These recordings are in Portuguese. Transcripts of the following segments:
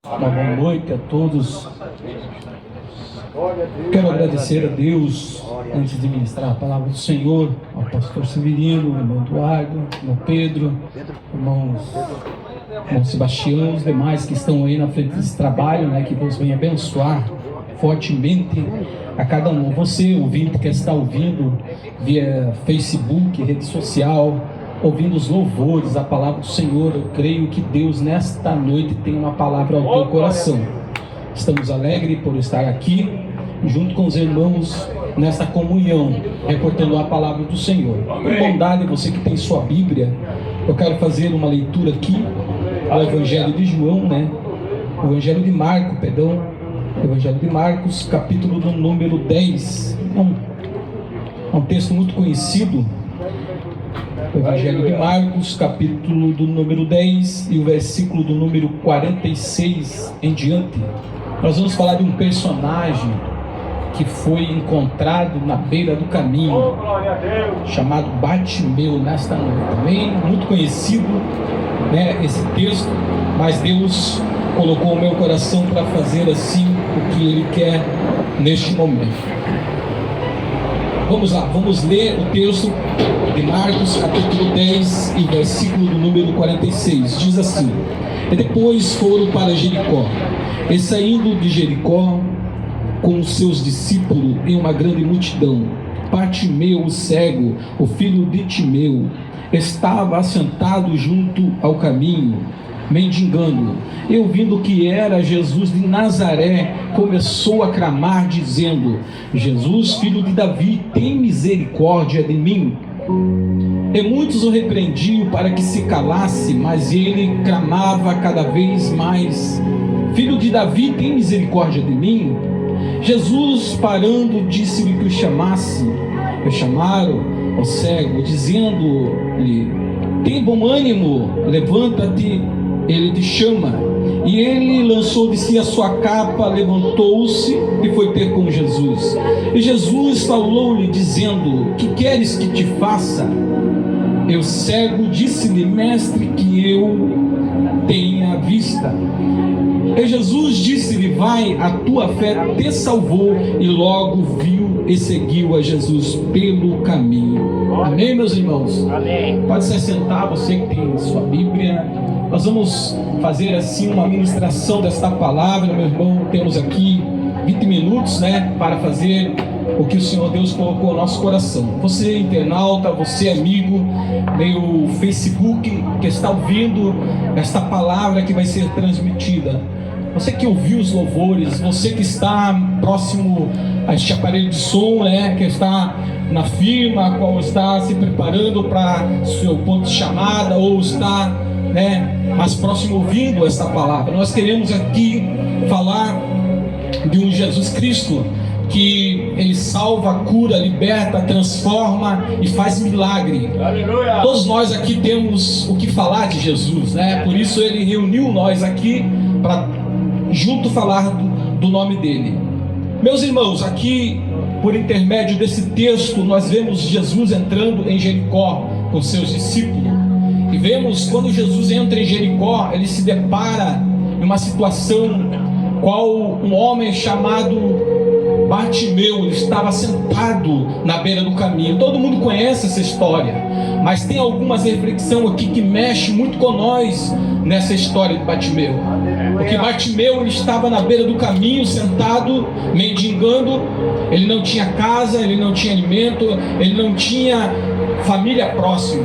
Uma boa noite a todos. Quero agradecer a Deus antes de ministrar a palavra do Senhor, ao pastor Severino, ao irmão Eduardo, ao irmão Pedro, irmão Sebastião, os demais que estão aí na frente desse trabalho, que Deus venha abençoar fortemente a cada um. Você, ouvinte que está ouvindo via Facebook, rede social, ouvindo os louvores, a palavra do Senhor, eu creio que Deus nesta noite tem uma palavra ao teu coração. Estamos alegres por estar aqui, junto com os irmãos, nesta comunhão, reportando a palavra do Senhor. Com bondade, você que tem sua Bíblia, eu quero fazer uma leitura aqui, do Evangelho de João, o Evangelho de Marcos, Evangelho de Marcos, capítulo do número 10. É um texto muito conhecido. O Evangelho de Marcos, capítulo do número 10 e o versículo do número 46 em diante. Nós vamos falar de um personagem que foi encontrado na beira do caminho, chamado Bartimeu, nesta noite. Também muito conhecido, esse texto, mas Deus colocou o meu coração para fazer assim o que Ele quer neste momento. Vamos lá, vamos ler o texto de Marcos, capítulo 10 e versículo do número 46. Diz assim: E depois foram para Jericó, e saindo de Jericó com os seus discípulos e uma grande multidão, Bartimeu, o cego, o filho de Timeu, estava assentado junto ao caminho, mendigando. E ouvindo que era Jesus de Nazaré, começou a clamar, dizendo: Jesus, filho de Davi, tem misericórdia de mim. E muitos o repreendiam para que se calasse, mas ele clamava cada vez mais: Filho de Davi, tem misericórdia de mim. Jesus, parando, disse-lhe que o chamasse. E chamaram o cego, dizendo-lhe: Tem bom ânimo, levanta-te, ele te chama. E ele lançou de si a sua capa, levantou-se e foi ter com Jesus. E Jesus falou-lhe, dizendo: Que queres que te faça? E o cego disse-lhe: Mestre, que eu tenha vista. E Jesus disse-lhe: Vai, a tua fé te salvou. E logo viu e seguiu a Jesus pelo caminho. Amém, meus irmãos? Amém. Pode se assentar, você que tem sua Bíblia. Nós vamos fazer assim uma ministração desta palavra, meu irmão. Temos aqui 20 minutos, para fazer o que o Senhor Deus colocou no nosso coração. Você internauta, você amigo, meu Facebook, que está ouvindo esta palavra que vai ser transmitida. Você que ouviu os louvores, você que está próximo a este aparelho de som, que está na firma, a qual está se preparando para seu ponto de chamada, ou está mais próximo ouvindo esta palavra. Nós queremos aqui falar de um Jesus Cristo que Ele salva, cura, liberta, transforma e faz milagre. Aleluia. Todos nós aqui temos o que falar de Jesus, Por isso Ele reuniu nós aqui para junto falar do nome dele. Meus irmãos, aqui por intermédio desse texto nós vemos Jesus entrando em Jericó com seus discípulos. E vemos quando Jesus entra em Jericó, ele se depara em uma situação qual um homem chamado Bartimeu, ele estava sentado na beira do caminho. Todo mundo conhece essa história, mas tem algumas reflexões aqui que mexem muito com nós nessa história de Bartimeu. Porque Bartimeu, ele estava na beira do caminho, sentado, mendigando. Ele não tinha casa, ele não tinha alimento, ele não tinha família próxima.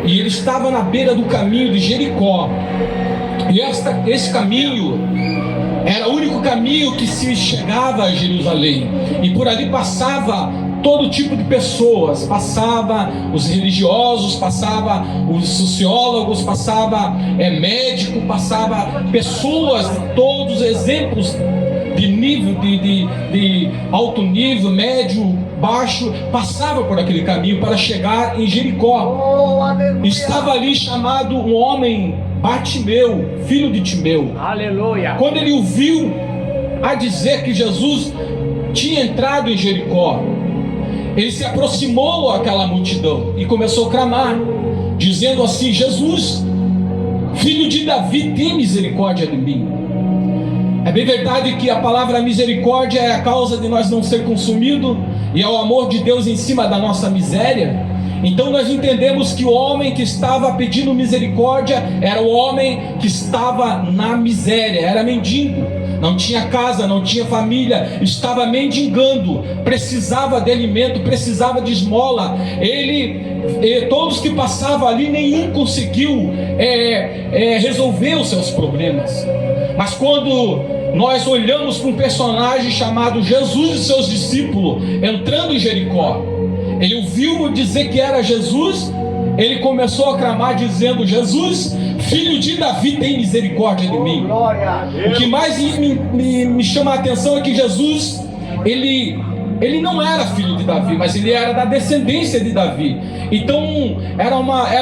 E ele estava na beira do caminho de Jericó. E esse caminho era o único caminho que se chegava a Jerusalém. E por ali passava todo tipo de pessoas. Passava os religiosos, passava os sociólogos, passava médico, passava pessoas de todos os exemplos de nível, de alto nível, médio, baixo, passava por aquele caminho para chegar em Jericó. Estava ali chamado um homem Bartimeu, filho de Timeu. Aleluia. Quando ele ouviu a dizer que Jesus tinha entrado em Jericó, ele se aproximou àquela multidão e começou a clamar, dizendo assim: Jesus, filho de Davi, tem misericórdia de mim. É bem verdade que a palavra misericórdia é a causa de nós não ser consumido, e é o amor de Deus em cima da nossa miséria. Então nós entendemos que o homem que estava pedindo misericórdia era o homem que estava na miséria, era mendigo, não tinha casa, não tinha família, estava mendigando, precisava de alimento, precisava de esmola. Todos que passavam ali, nenhum conseguiu resolver os seus problemas. Mas quando nós olhamos para um personagem chamado Jesus e seus discípulos entrando em Jericó, ele ouviu dizer que era Jesus, ele começou a clamar dizendo: Jesus, filho de Davi, tem misericórdia de mim. O que mais me chama a atenção é que Jesus, ele não era filho de Davi, mas ele era da descendência de Davi. Então era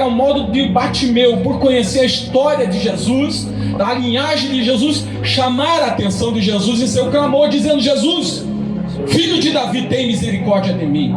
um modo de Bartimeu, por conhecer a história de Jesus, da linhagem de Jesus, chamar a atenção de Jesus em seu clamor, dizendo: Jesus, filho de Davi, tem misericórdia de mim.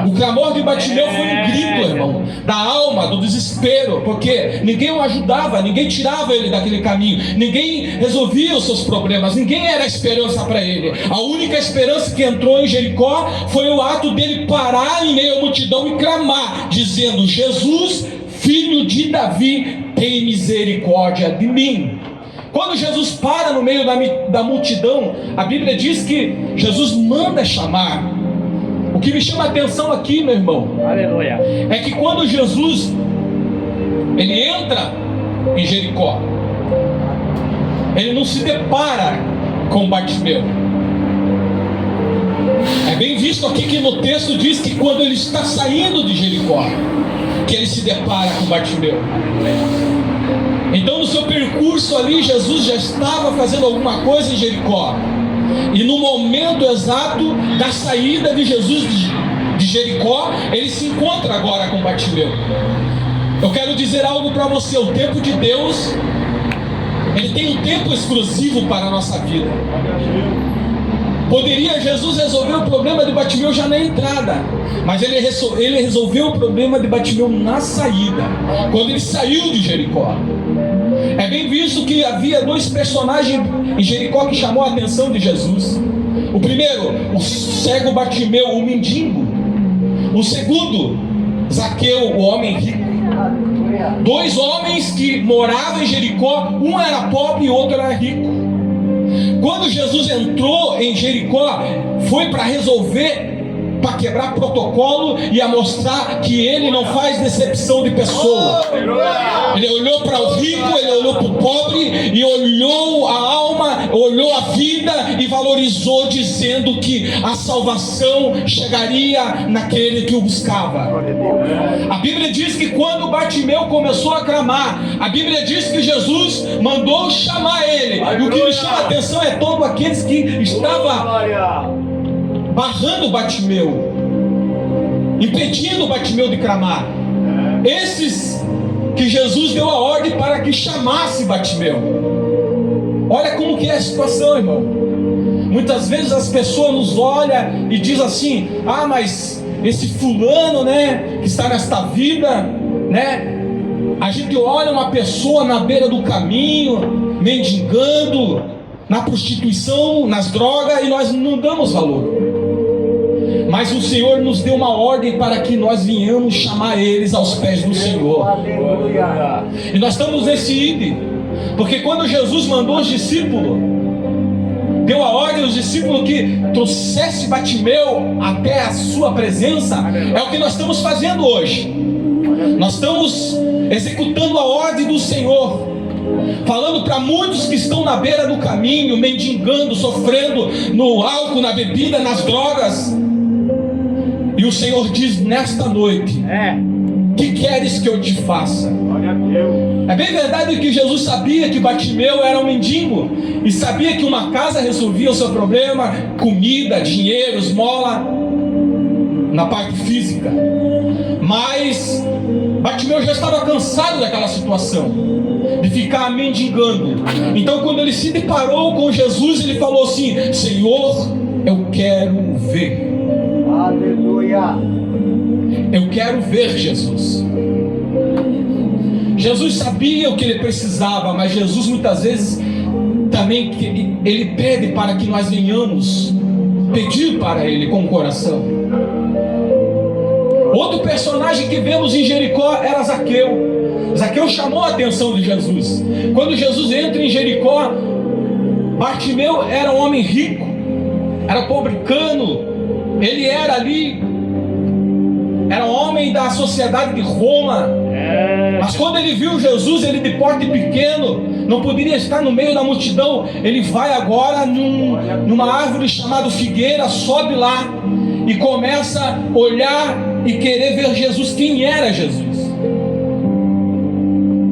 O clamor de Bartimeu foi um grito, irmão, da alma, do desespero, porque ninguém o ajudava, ninguém tirava ele daquele caminho, ninguém resolvia os seus problemas, ninguém era esperança para ele. A única esperança que entrou em Jericó foi o ato dele parar em meio à multidão e clamar, dizendo: Jesus, filho de Davi, tem misericórdia de mim. Quando Jesus para no meio da multidão, a Bíblia diz que Jesus manda chamar. O que me chama a atenção aqui, meu irmão, aleluia, é que quando Jesus ele entra em Jericó, ele não se depara com Bartimeu. É bem visto aqui que no texto diz que quando ele está saindo de Jericó, que ele se depara com Bartimeu. Então no seu percurso ali, Jesus já estava fazendo alguma coisa em Jericó. E no momento exato da saída de Jesus de Jericó, ele se encontra agora com Bartimeu. Eu quero dizer algo para você: o tempo de Deus, ele tem um tempo exclusivo para a nossa vida. Poderia Jesus resolver o problema de Bartimeu já na entrada, mas ele resolveu o problema de Bartimeu na saída, quando ele saiu de Jericó. É bem visto que havia dois personagens em Jericó que chamou a atenção de Jesus. O primeiro, o cego Bartimeu, o mendigo. O segundo, Zaqueu, o homem rico. Dois homens que moravam em Jericó, um era pobre e o outro era rico. Quando Jesus entrou em Jericó, foi para resolver, para quebrar protocolo e a mostrar que ele não faz decepção de pessoa. Ele olhou para o rico, ele olhou para o pobre e olhou a alma, olhou a vida e valorizou, dizendo que a salvação chegaria naquele que o buscava. A Bíblia diz que quando Bartimeu começou a clamar, a Bíblia diz que Jesus mandou chamar ele. E o que me chama a atenção é todos aqueles que estavam barrando Bartimeu, impedindo Bartimeu de clamar. Esses que Jesus deu a ordem para que chamasse Bartimeu. Olha como que é a situação, irmão. Muitas vezes as pessoas nos olham e dizem assim: ah, mas esse fulano, né, que está nesta vida, né? A gente olha uma pessoa na beira do caminho, mendigando, na prostituição, nas drogas, e nós não damos valor. Mas o Senhor nos deu uma ordem para que nós venhamos chamar eles aos pés do Senhor. Aleluia. E nós estamos nesse ídolo, porque quando Jesus mandou os discípulos, deu a ordem aos discípulos que trouxesse Bartimeu até a sua presença, é o que nós estamos fazendo hoje. Nós estamos executando a ordem do Senhor, falando para muitos que estão na beira do caminho, mendigando, sofrendo no álcool, na bebida, nas drogas. E o Senhor diz nesta noite: que queres que eu te faça? É bem verdade que Jesus sabia que Bartimeu era um mendigo, e sabia que uma casa resolvia o seu problema, comida, dinheiro, esmola, na parte física. Mas Bartimeu já estava cansado daquela situação, de ficar mendigando. Então quando ele se deparou com Jesus, ele falou assim: Senhor, eu quero ver. Aleluia. Eu quero ver Jesus. Jesus sabia o que ele precisava, mas Jesus muitas vezes também ele pede para que nós venhamos pedir para ele com o coração. Outro personagem que vemos em Jericó era Zaqueu. Zaqueu chamou a atenção de Jesus. Quando Jesus entra em Jericó, Bartimeu era um homem rico, era publicano, ele era um homem da sociedade de Roma. Mas quando ele viu Jesus, ele de porte pequeno, não poderia estar no meio da multidão. Ele vai agora numa árvore chamada figueira, sobe lá e começa a olhar e querer ver Jesus, quem era Jesus.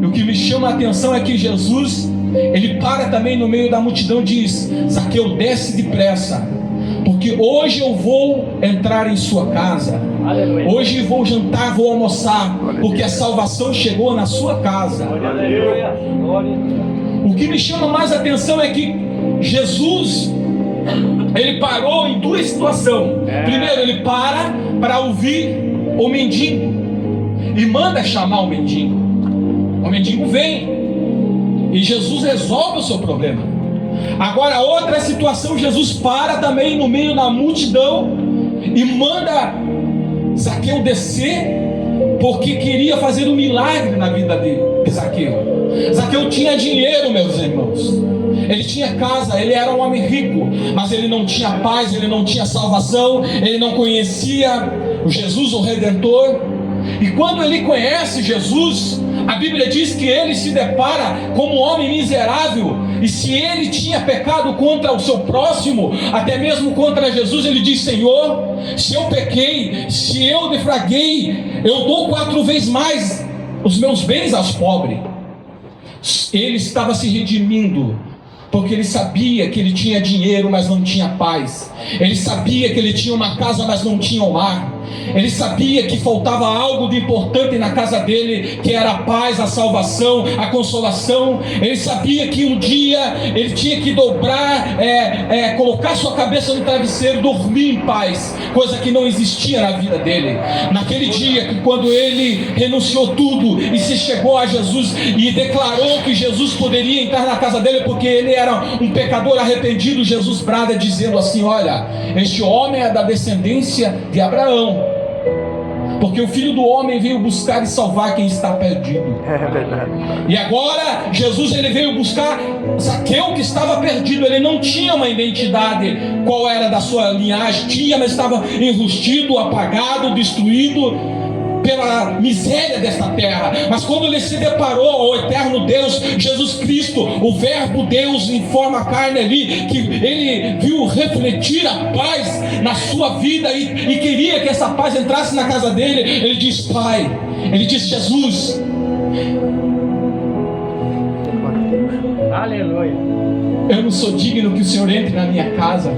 E o que me chama a atenção é que Jesus, ele para também no meio da multidão e diz: Zaqueu, desce depressa, porque hoje eu vou entrar em sua casa. Aleluia. Hoje vou jantar, vou almoçar, porque a salvação chegou na sua casa. Aleluia. O que me chama mais a atenção é que Jesus, ele parou em duas situações. Primeiro, ele para ouvir o mendigo e manda chamar o mendigo. O mendigo vem e Jesus resolve o seu problema. Agora, outra situação, Jesus para também no meio da multidão e manda Zaqueu descer, porque queria fazer um milagre na vida de Zaqueu. Zaqueu tinha dinheiro, meus irmãos. Ele tinha casa, ele era um homem rico, mas ele não tinha paz, ele não tinha salvação, ele não conhecia o Jesus, o Redentor. E quando ele conhece Jesus, a Bíblia diz que ele se depara como um homem miserável. E se ele tinha pecado contra o seu próximo, até mesmo contra Jesus, ele diz: Senhor, se eu pequei, se eu defraguei, eu dou 4 vezes mais os meus bens aos pobres. Ele estava se redimindo, porque ele sabia que ele tinha dinheiro, mas não tinha paz. Ele sabia que ele tinha uma casa, mas não tinha um lar. Ele sabia que faltava algo de importante na casa dele, que era a paz, a salvação, a consolação. Ele sabia que um dia ele tinha que dobrar, colocar sua cabeça no travesseiro, dormir em paz, coisa que não existia na vida dele. Naquele dia, que quando ele renunciou tudo e se chegou a Jesus e declarou que Jesus poderia entrar na casa dele, porque ele era um pecador arrependido, Jesus brada dizendo assim: olha, este homem é da descendência de Abraão, porque o Filho do Homem veio buscar e salvar quem está perdido. É verdade. E agora Jesus, ele veio buscar Zaqueu, que estava perdido. Ele não tinha uma identidade, qual era da sua linhagem, tinha, mas estava enrustido, apagado, destruído pela miséria desta terra. Mas quando ele se deparou ao eterno Deus, Jesus Cristo, o verbo Deus em forma carne ali, que ele viu refletir a paz na sua vida e queria que essa paz entrasse na casa dele, ele diz: Pai, ele diz: Jesus, aleluia, eu não sou digno que o Senhor entre na minha casa.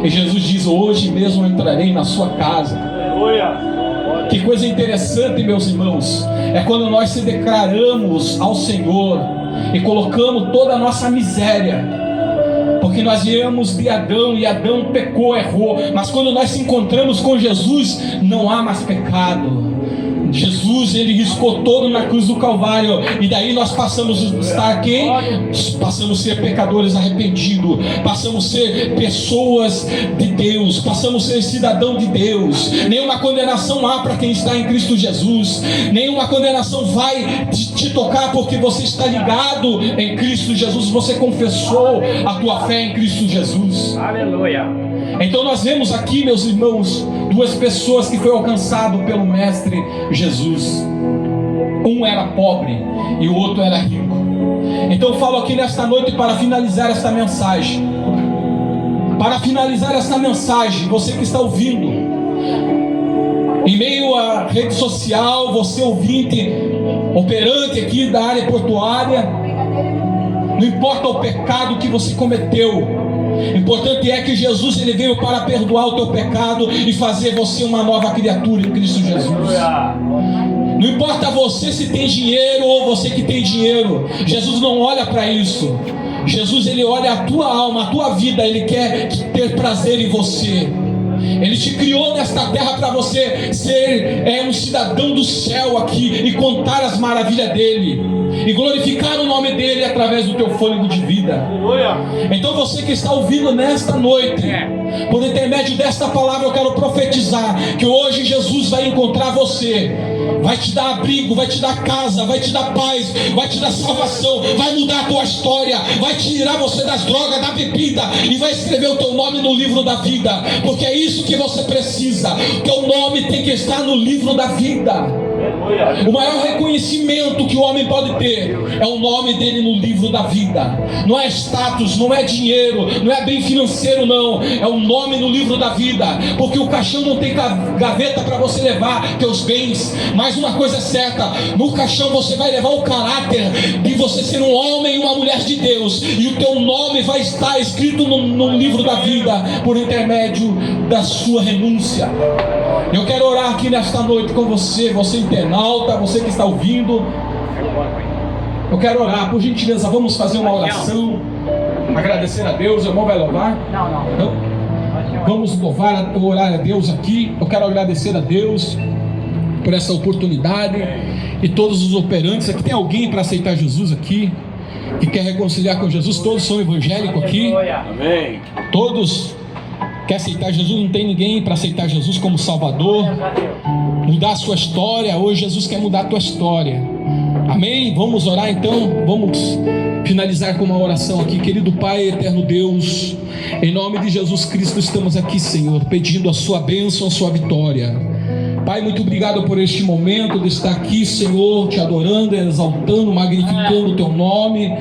E Jesus diz: hoje mesmo eu entrarei na sua casa. Aleluia. Que coisa interessante, meus irmãos, é quando nós se declaramos ao Senhor e colocamos toda a nossa miséria, porque nós viemos de Adão e Adão pecou, errou, mas quando nós se encontramos com Jesus, não há mais pecado. Jesus, ele riscou todo na cruz do Calvário, e daí nós passamos a estar aqui, passamos a ser pecadores arrependidos, passamos a ser pessoas de Deus, passamos a ser cidadão de Deus. Nenhuma condenação há para quem está em Cristo Jesus, nenhuma condenação vai te tocar, porque você está ligado em Cristo Jesus, você confessou a tua fé em Cristo Jesus. Aleluia. Então nós vemos aqui, meus irmãos, 2 pessoas que foram alcançadas pelo Mestre Jesus. Um era pobre e o outro era rico. Então eu falo aqui nesta noite para finalizar esta mensagem. Para finalizar esta mensagem, você que está ouvindo, em meio à rede social, você ouvinte, operante aqui da área portuária, não importa o pecado que você cometeu, o importante é que Jesus, ele veio para perdoar o teu pecado e fazer você uma nova criatura em Cristo Jesus. Não importa você se tem dinheiro ou você que tem dinheiro, Jesus não olha para isso. Jesus, ele olha a tua alma, a tua vida, ele quer ter prazer em você. Ele te criou nesta terra para você ser um cidadão do céu aqui e contar as maravilhas dele e glorificar o nome dele através do teu fôlego de vida. Então você que está ouvindo nesta noite, por intermédio desta palavra eu quero profetizar que hoje Jesus vai encontrar você, vai te dar abrigo, vai te dar casa, vai te dar paz, vai te dar salvação, vai mudar a tua história, vai tirar você das drogas, da bebida e vai escrever o teu nome no livro da vida, porque é isso que você precisa. O teu nome tem que estar no livro da vida. O maior reconhecimento que o homem pode ter é o nome dele no livro da vida. Não é status, não é dinheiro, não é bem financeiro, não. É o nome no livro da vida. Porque o caixão não tem gaveta para você levar teus bens. Mas uma coisa é certa: no caixão você vai levar o caráter de você ser um homem e uma mulher de Deus. E o teu nome vai estar escrito no livro da vida por intermédio da sua renúncia. Eu quero orar aqui nesta noite com você, você internauta, você que está ouvindo. Eu quero orar, por gentileza, vamos fazer uma oração, agradecer a Deus. O irmão vai louvar? Não. Vamos orar a Deus aqui. Eu quero agradecer a Deus por essa oportunidade e todos os operantes. Aqui tem alguém para aceitar Jesus aqui, que quer reconciliar com Jesus? Todos são evangélicos aqui? Amém. Todos quer aceitar Jesus? Não tem ninguém para aceitar Jesus como Salvador, mudar a sua história? Hoje Jesus quer mudar a tua história. Amém? Vamos orar então. Vamos finalizar com uma oração aqui. Querido Pai, eterno Deus, em nome de Jesus Cristo estamos aqui, Senhor, pedindo a sua bênção, a sua vitória. Pai, muito obrigado por este momento de estar aqui, Senhor, te adorando, exaltando, magnificando o teu nome.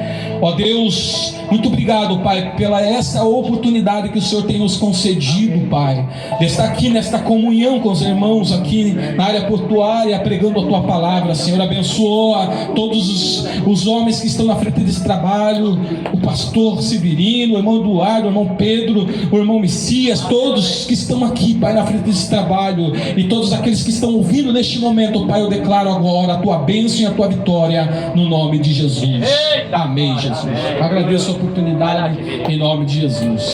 Ó Deus, muito obrigado, Pai, pela essa oportunidade que o Senhor tem nos concedido, Pai, de estar aqui nesta comunhão com os irmãos aqui na área portuária, pregando a tua palavra. Senhor, abençoa todos os homens que estão na frente desse trabalho, o pastor Severino, o irmão Eduardo, o irmão Pedro, o irmão Messias, todos que estão aqui, Pai, na frente desse trabalho, e todos aqueles que estão ouvindo neste momento, Pai, eu declaro agora a tua bênção e a tua vitória no nome de Jesus. Amém, Jesus. Agradeço a oportunidade em nome de Jesus.